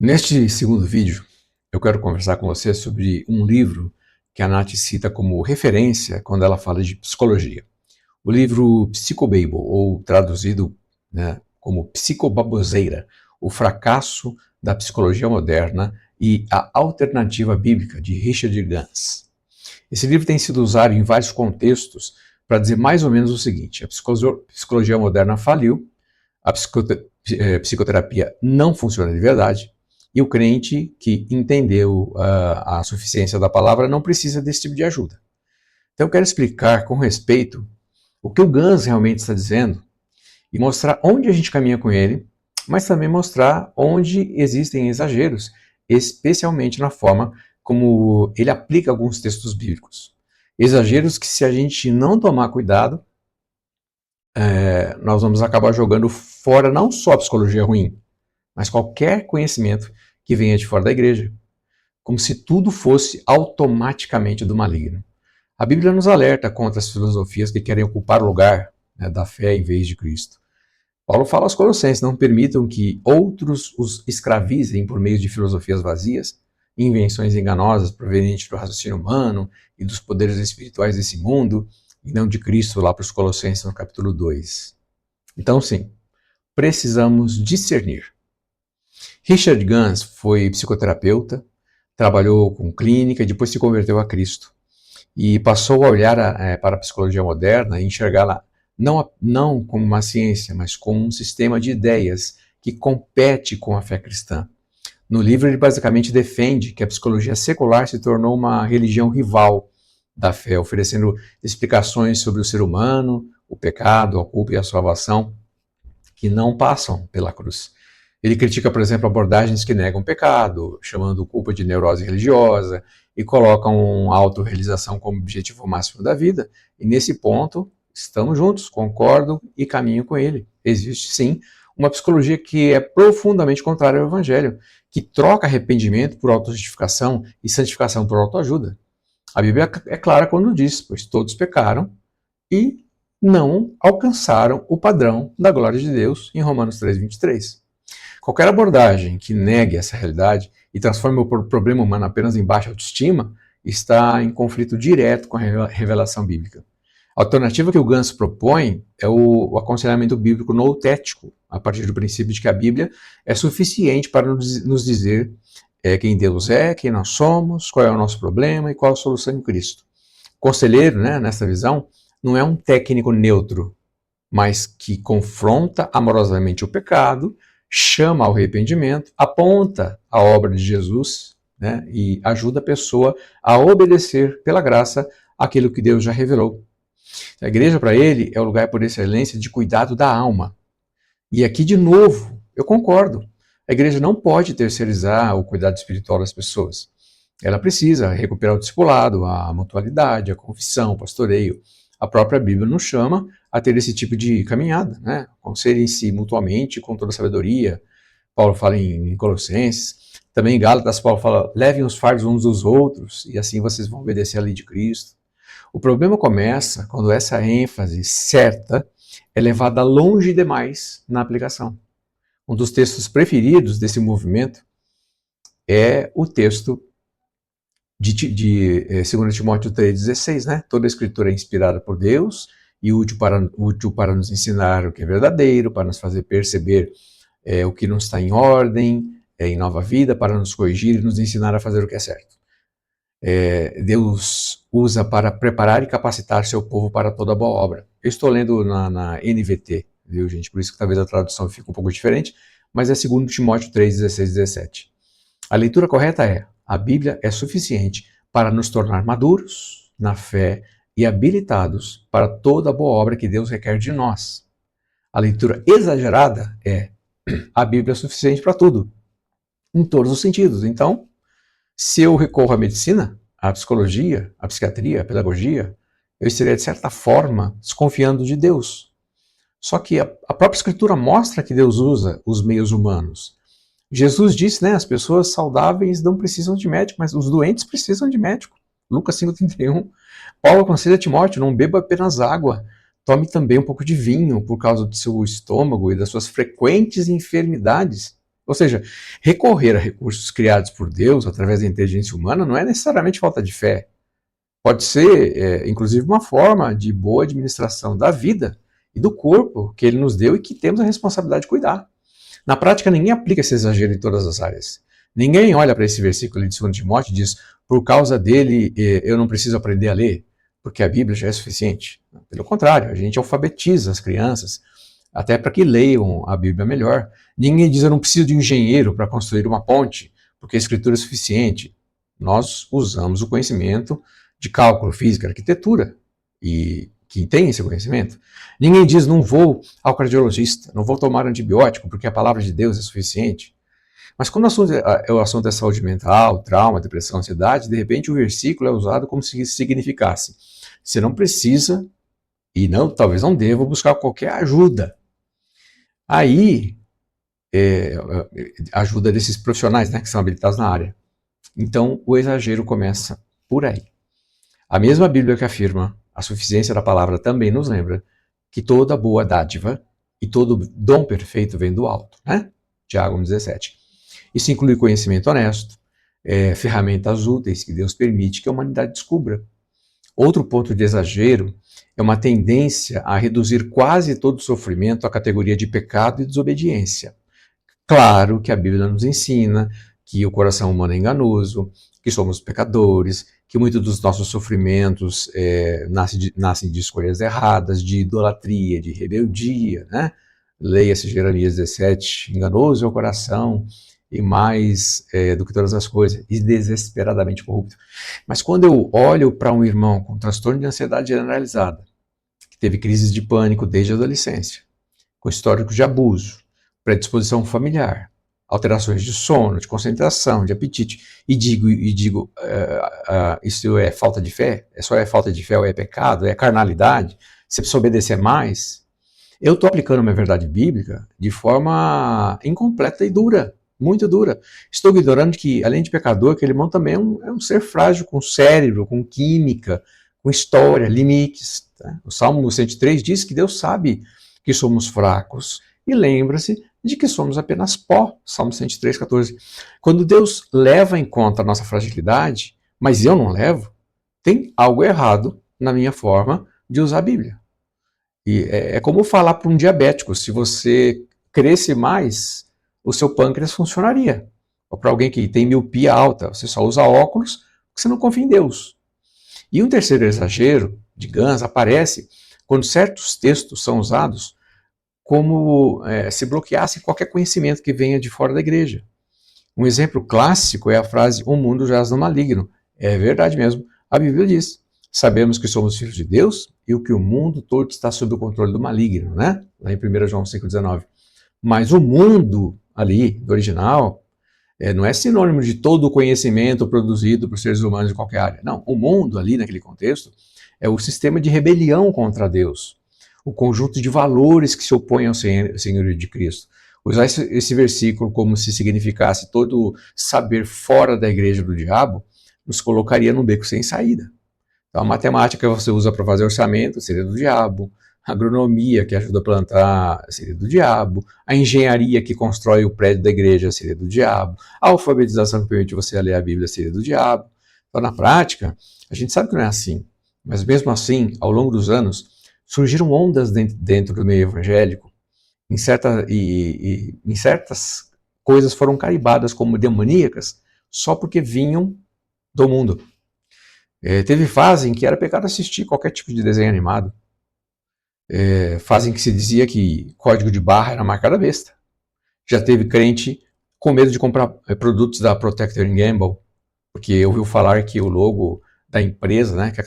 Neste segundo vídeo, eu quero conversar com você sobre um livro que a Nath cita como referência quando ela fala de psicologia. O livro Psicobabble, ou traduzido, como Psicobaboseira, o fracasso da psicologia moderna e a alternativa bíblica, de Richard Gans. Esse livro tem sido usado em vários contextos para dizer mais ou menos o seguinte: a psicologia moderna faliu, a psicoterapia não funciona de verdade, e o crente que entendeu a suficiência da palavra não precisa desse tipo de ajuda. Então eu quero explicar com respeito o que o Gans realmente está dizendo e mostrar onde a gente caminha com ele, mas também mostrar onde existem exageros, especialmente na forma como ele aplica alguns textos bíblicos. Exageros que, se a gente não tomar cuidado, nós vamos acabar jogando fora não só a psicologia ruim, mas qualquer conhecimento que venha de fora da igreja, como se tudo fosse automaticamente do maligno. A Bíblia nos alerta contra as filosofias que querem ocupar o lugar, da fé em vez de Cristo. Paulo fala aos Colossenses: não permitam que outros os escravizem por meio de filosofias vazias, invenções enganosas provenientes do raciocínio humano e dos poderes espirituais desse mundo, e não de Cristo, lá para os Colossenses no capítulo 2. Então, sim, precisamos discernir. Richard Gans foi psicoterapeuta, trabalhou com clínica e depois se converteu a Cristo. E passou a olhar para a psicologia moderna e enxergá-la não como uma ciência, mas como um sistema de ideias que compete com a fé cristã. No livro, ele basicamente defende que a psicologia secular se tornou uma religião rival da fé, oferecendo explicações sobre o ser humano, o pecado, a culpa e a salvação, que não passam pela cruz. Ele critica, por exemplo, abordagens que negam o pecado, chamando culpa de neurose religiosa, e colocam a autorrealização como objetivo máximo da vida. E nesse ponto, estamos juntos, concordo e caminho com ele. Existe, sim, uma psicologia que é profundamente contrária ao evangelho, que troca arrependimento por autojustificação e santificação por autoajuda. A Bíblia é clara quando diz: pois todos pecaram e não alcançaram o padrão da glória de Deus, em Romanos 3:23. Qualquer abordagem que negue essa realidade e transforme o problema humano apenas em baixa autoestima está em conflito direto com a revelação bíblica. A alternativa que o Gans propõe é o aconselhamento bíblico noutético, a partir do princípio de que a Bíblia é suficiente para nos dizer quem Deus é, quem nós somos, qual é o nosso problema e qual a solução em Cristo. O conselheiro, nessa visão, não é um técnico neutro, mas que confronta amorosamente o pecado, chama ao arrependimento, aponta a obra de Jesus, e ajuda a pessoa a obedecer pela graça aquilo que Deus já revelou. A igreja, para ele, é o lugar por excelência de cuidado da alma. E aqui, de novo, eu concordo. A igreja não pode terceirizar o cuidado espiritual das pessoas. Ela precisa recuperar o discipulado, a mutualidade, a confissão, o pastoreio. A própria Bíblia nos chama a ter esse tipo de caminhada, aconselhem-se mutuamente com toda a sabedoria. Paulo fala em Colossenses. Também em Gálatas, Paulo fala: levem os fardos uns dos outros, e assim vocês vão obedecer à lei de Cristo. O problema começa quando essa ênfase certa é levada longe demais na aplicação. Um dos textos preferidos desse movimento é o texto de 2 Timóteo 3,16, Toda a escritura é inspirada por Deus e útil para nos ensinar o que é verdadeiro, para nos fazer perceber o que não está em ordem, em nova vida, para nos corrigir e nos ensinar a fazer o que é certo. Deus usa para preparar e capacitar seu povo para toda boa obra. Eu estou lendo na NVT, viu, gente? Por isso que talvez a tradução fique um pouco diferente, mas é 2 Timóteo 3:16 e 17. A leitura correta é: a Bíblia é suficiente para nos tornar maduros na fé e habilitados para toda boa obra que Deus requer de nós. A leitura exagerada é: a Bíblia é suficiente para tudo, em todos os sentidos. Então, se eu recorro à medicina, à psicologia, à psiquiatria, à pedagogia, eu estaria, de certa forma, desconfiando de Deus. Só que a própria Escritura mostra que Deus usa os meios humanos. Jesus disse, as pessoas saudáveis não precisam de médico, mas os doentes precisam de médico. Lucas 5:31. Paulo aconselha Timóteo: não beba apenas água, tome também um pouco de vinho por causa do seu estômago e das suas frequentes enfermidades. Ou seja, recorrer a recursos criados por Deus através da inteligência humana não é necessariamente falta de fé. Pode ser, inclusive, uma forma de boa administração da vida e do corpo que ele nos deu e que temos a responsabilidade de cuidar. Na prática, ninguém aplica esse exagero em todas as áreas. Ninguém olha para esse versículo de 2 Timóteo e diz, por causa dele eu não preciso aprender a ler, porque a Bíblia já é suficiente. Pelo contrário, a gente alfabetiza as crianças, até para que leiam a Bíblia melhor. Ninguém diz, eu não preciso de um engenheiro para construir uma ponte, porque a Escritura é suficiente. Nós usamos o conhecimento de cálculo, física, arquitetura, e que tem esse conhecimento. Ninguém diz, não vou ao cardiologista, não vou tomar antibiótico, porque a palavra de Deus é suficiente. Mas quando o assunto é saúde mental, trauma, depressão, ansiedade, de repente o versículo é usado como se significasse, você não precisa, e não, talvez não deva, buscar qualquer ajuda. Aí, ajuda desses profissionais, né, que são habilitados na área. Então, o exagero começa por aí. A mesma Bíblia que afirma a suficiência da palavra também nos lembra que toda boa dádiva e todo dom perfeito vem do alto, né? Tiago 1,17. Isso inclui conhecimento honesto, ferramentas úteis que Deus permite que a humanidade descubra. Outro ponto de exagero é uma tendência a reduzir quase todo sofrimento à categoria de pecado e desobediência. Claro que a Bíblia nos ensina que o coração humano é enganoso, que somos pecadores, que muitos dos nossos sofrimentos nascem de escolhas erradas, de idolatria, de rebeldia, né? Leia-se Jeremias 17, enganoso é o coração e mais do que todas as coisas, e desesperadamente corrupto. Mas quando eu olho para um irmão com transtorno de ansiedade generalizada, que teve crises de pânico desde a adolescência, com histórico de abuso, predisposição familiar, alterações de sono, de concentração, de apetite, e digo isso é falta de fé? Só é falta de fé ou é pecado? É carnalidade? Você precisa obedecer mais? Eu estou aplicando uma verdade bíblica de forma incompleta e dura, muito dura. Estou ignorando que, além de pecador, aquele irmão também é um ser frágil, com cérebro, com química, com história, limites. Tá? O Salmo 103 diz que Deus sabe que somos fracos e lembra-se de que somos apenas pó, Salmo 103, 14. Quando Deus leva em conta a nossa fragilidade, mas eu não levo, tem algo errado na minha forma de usar a Bíblia. E é como falar para um diabético, se você cresce mais, o seu pâncreas funcionaria. Ou para alguém que tem miopia alta, você só usa óculos porque você não confia em Deus. E um terceiro exagero de Gans aparece quando certos textos são usados como se bloqueasse qualquer conhecimento que venha de fora da igreja. Um exemplo clássico é a frase, o mundo jaz no maligno. É verdade mesmo. A Bíblia diz, sabemos que somos filhos de Deus e o que o mundo todo está sob o controle do maligno, né? Lá em 1 João 5,19. Mas o mundo ali, do original, não é sinônimo de todo o conhecimento produzido por seres humanos de qualquer área. Não, o mundo ali, naquele contexto, é o sistema de rebelião contra Deus, o conjunto de valores que se opõem ao senhorio de Cristo. Usar esse versículo como se significasse todo saber fora da igreja do diabo, nos colocaria num beco sem saída. Então, a matemática que você usa para fazer orçamento seria do diabo, a agronomia que ajuda a plantar seria do diabo, a engenharia que constrói o prédio da igreja seria do diabo, a alfabetização que permite você ler a Bíblia seria do diabo. Então, na prática, a gente sabe que não é assim, mas mesmo assim, ao longo dos anos, surgiram ondas dentro do meio evangélico, em certas coisas foram caribadas como demoníacas só porque vinham do mundo. Teve fase em que era pecado assistir qualquer tipo de desenho animado. Fase em que se dizia que código de barra era a marca da besta. Já teve crente com medo de comprar produtos da Procter & Gamble, porque ouviu falar que o logo da empresa, né, que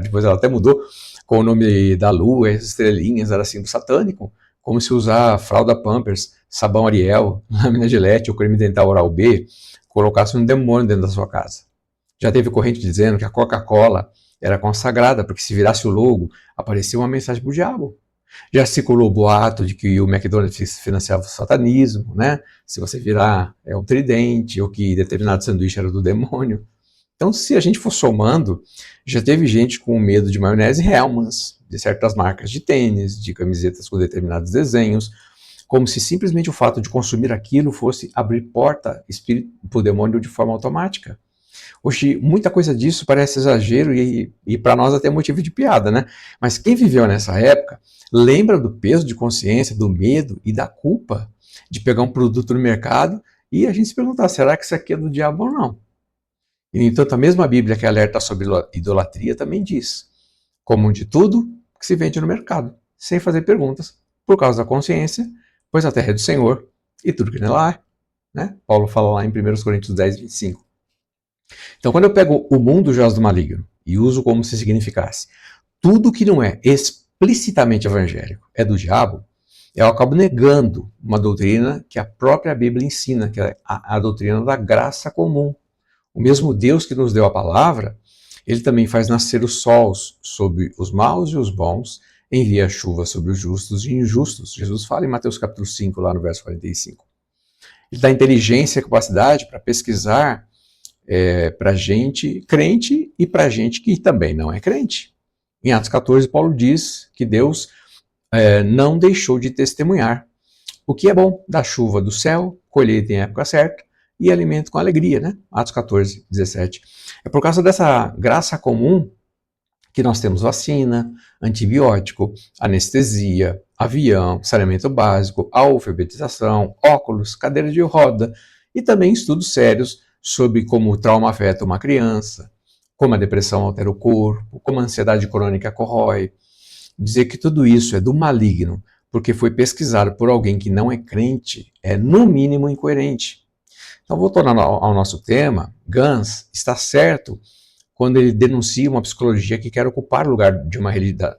depois ela até mudou, com o nome da lua, as estrelinhas, era símbolo satânico, como se usar fralda Pampers, sabão Ariel, lâmina Gillette ou creme dental Oral-B colocasse um demônio dentro da sua casa. Já teve corrente dizendo que a Coca-Cola era consagrada, porque se virasse o logo, aparecia uma mensagem para o diabo. Já circulou o boato de que o McDonald's financiava o satanismo, né? Se você virar um tridente, ou que determinado sanduíche era do demônio. Então, se a gente for somando, já teve gente com medo de maionese Hellmann's, de certas marcas de tênis, de camisetas com determinados desenhos, como se simplesmente o fato de consumir aquilo fosse abrir porta para o demônio de forma automática. Hoje, muita coisa disso parece exagero e para nós até motivo de piada, né? Mas quem viveu nessa época lembra do peso de consciência, do medo e da culpa de pegar um produto no mercado e a gente se perguntar, será que isso aqui é do diabo ou não? E, no entanto, a mesma Bíblia que alerta sobre idolatria também diz, comam de tudo que se vende no mercado, sem fazer perguntas, por causa da consciência, pois a terra é do Senhor e tudo que nela há. Né? Paulo fala lá em 1 Coríntios 10, 25. Então, quando eu pego o mundo jaz do maligno e uso como se significasse tudo que não é explicitamente evangélico é do diabo, eu acabo negando uma doutrina que a própria Bíblia ensina, que é a doutrina da graça comum. O mesmo Deus que nos deu a palavra, ele também faz nascer os sols sobre os maus e os bons, envia chuva sobre os justos e injustos. Jesus fala em Mateus capítulo 5, lá no verso 45. Ele dá inteligência e capacidade para pesquisar para gente crente e para gente que também não é crente. Em Atos 14, Paulo diz que Deus não deixou de testemunhar. O que é bom, da chuva do céu, colheita em época certa e alimento com alegria, né? Atos 14, 17. É por causa dessa graça comum que nós temos vacina, antibiótico, anestesia, avião, saneamento básico, alfabetização, óculos, cadeira de roda e também estudos sérios sobre como o trauma afeta uma criança, como a depressão altera o corpo, como a ansiedade crônica corrói. Dizer que tudo isso é do maligno porque foi pesquisado por alguém que não é crente é, no mínimo, incoerente. Então, voltando ao nosso tema, Gans está certo quando ele denuncia uma psicologia que quer ocupar o lugar de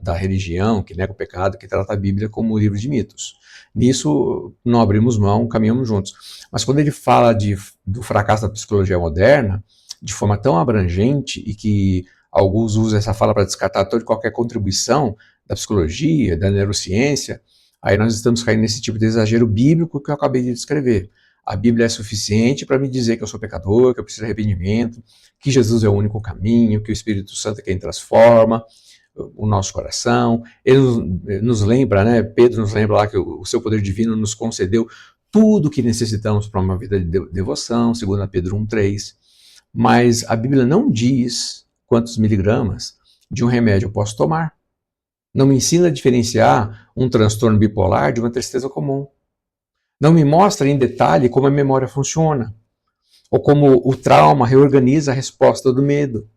da religião, que nega o pecado, que trata a Bíblia como um livro de mitos. Nisso, não abrimos mão, caminhamos juntos. Mas quando ele fala do fracasso da psicologia moderna, de forma tão abrangente, e que alguns usam essa fala para descartar toda e qualquer contribuição da psicologia, da neurociência, aí nós estamos caindo nesse tipo de exagero bíblico que eu acabei de descrever. A Bíblia é suficiente para me dizer que eu sou pecador, que eu preciso de arrependimento, que Jesus é o único caminho, que o Espírito Santo é quem transforma o nosso coração. Ele nos lembra, né? Pedro nos lembra lá que o seu poder divino nos concedeu tudo o que necessitamos para uma vida de devoção, 2 Pedro 1,3. Mas a Bíblia não diz quantos miligramas de um remédio eu posso tomar. Não me ensina a diferenciar um transtorno bipolar de uma tristeza comum. Não me mostra em detalhe como a memória funciona, ou como o trauma reorganiza a resposta do medo.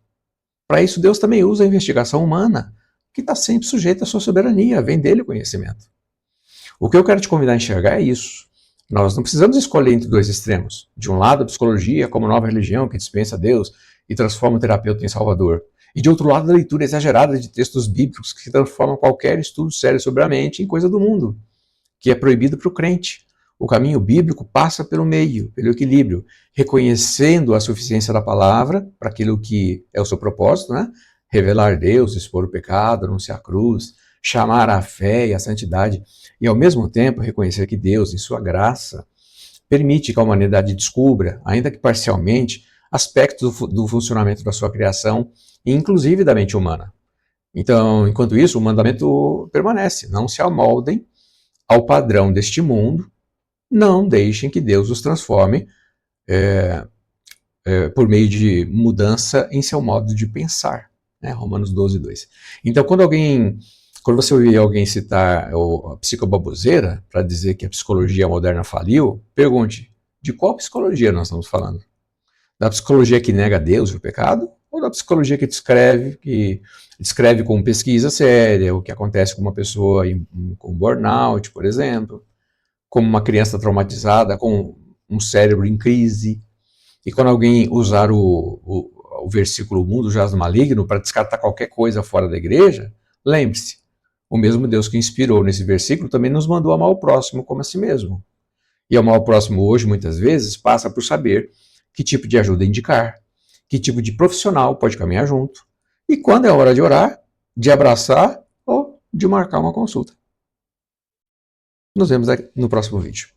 Para isso, Deus também usa a investigação humana, que está sempre sujeita à sua soberania, vem dele o conhecimento. O que eu quero te convidar a enxergar é isso. Nós não precisamos escolher entre dois extremos. De um lado, a psicologia como nova religião que dispensa Deus e transforma o terapeuta em salvador. E de outro lado, a leitura exagerada de textos bíblicos que transformam qualquer estudo sério sobre a mente em coisa do mundo, que é proibido para o crente. O caminho bíblico passa pelo meio, pelo equilíbrio, reconhecendo a suficiência da palavra para aquilo que é o seu propósito, né? Revelar Deus, expor o pecado, anunciar a cruz, chamar a fé e a santidade, e ao mesmo tempo reconhecer que Deus, em sua graça, permite que a humanidade descubra, ainda que parcialmente, aspectos do funcionamento da sua criação, inclusive da mente humana. Então, enquanto isso, o mandamento permanece, não se amoldem ao padrão deste mundo, não deixem que Deus os transforme por meio de mudança em seu modo de pensar. Né? Romanos 12, 2. Então, quando você ouvir alguém citar a psicobaboseira para dizer que a psicologia moderna faliu, pergunte, de qual psicologia nós estamos falando? Da psicologia que nega Deus e o pecado? Ou da psicologia que descreve com pesquisa séria o que acontece com uma pessoa com burnout, por exemplo, como uma criança traumatizada, com um cérebro em crise. E quando alguém usar o versículo "o mundo jaz no maligno" para descartar qualquer coisa fora da igreja, lembre-se, o mesmo Deus que inspirou nesse versículo também nos mandou amar o próximo como a si mesmo. E amar o próximo hoje, muitas vezes, passa por saber que tipo de ajuda indicar, que tipo de profissional pode caminhar junto, e quando é hora de orar, de abraçar ou de marcar uma consulta. Nos vemos no próximo vídeo.